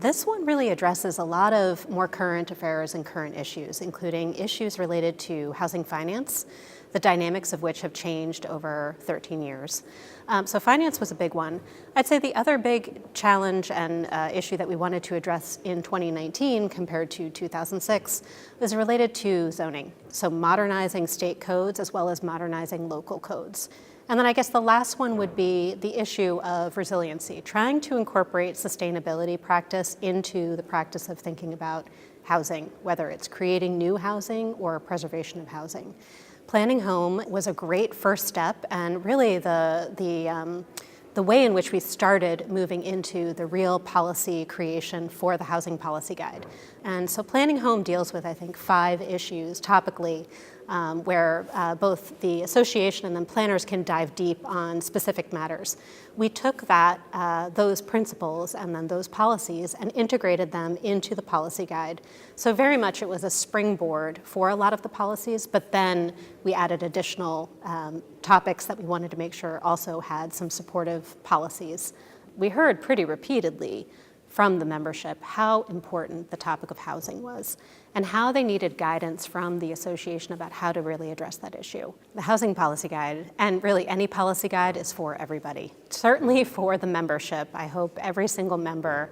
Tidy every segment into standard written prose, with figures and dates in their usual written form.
This one really addresses a lot of more current affairs and current issues, including issues related to housing finance, the dynamics of which have changed over 13 years. So finance was a big one. I'd say the other big challenge and issue that we wanted to address in 2019 compared to 2006 was related to zoning. So modernizing state codes as well as modernizing local codes. And then I guess the last one would be the issue of resiliency, trying to incorporate sustainability practice into the practice of thinking about housing, whether it's creating new housing or preservation of housing. Planning home was a great first step, and really the way in which we started moving into the real policy creation for the Housing Policy Guide. And so Planning Home deals with, I think, 5 issues topically, where both the association and then planners can dive deep on specific matters. We took those principles and then those policies and integrated them into the policy guide. So very much it was a springboard for a lot of the policies, but then we added additional topics that we wanted to make sure also had some supportive policies. We heard pretty repeatedly from the membership how important the topic of housing was and how they needed guidance from the association about how to really address that issue. The Housing Policy Guide, and really any policy guide, is for everybody. Certainly for the membership. I hope every single member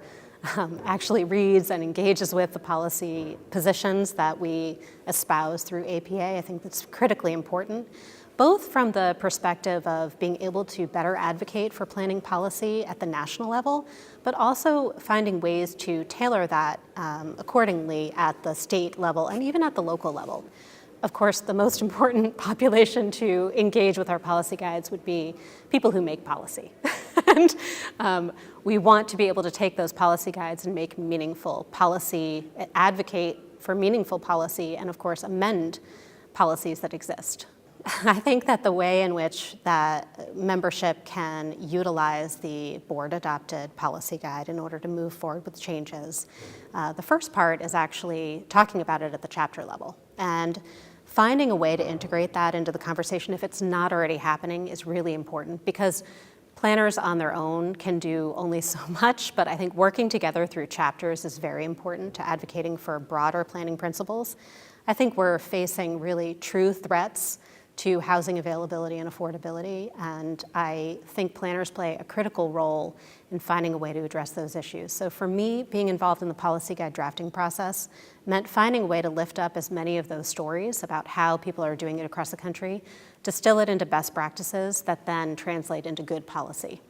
actually reads and engages with the policy positions that we espouse through APA. I think that's critically important, both from the perspective of being able to better advocate for planning policy at the national level, but also finding ways to tailor that accordingly at the state level and even at the local level. Of course, the most important population to engage with our policy guides would be people who make policy. And we want to be able to take those policy guides and make meaningful policy, advocate for meaningful policy, and of course amend policies that exist. I think that the way in which that membership can utilize the board-adopted policy guide in order to move forward with changes, the first part is actually talking about it at the chapter level. And finding a way to integrate that into the conversation, if it's not already happening, is really important, because planners on their own can do only so much, but I think working together through chapters is very important to advocating for broader planning principles. I think we're facing really true threats to housing availability and affordability, and I think planners play a critical role in finding a way to address those issues. So for me, being involved in the policy guide drafting process meant finding a way to lift up as many of those stories about how people are doing it across the country, distill it into best practices that then translate into good policy.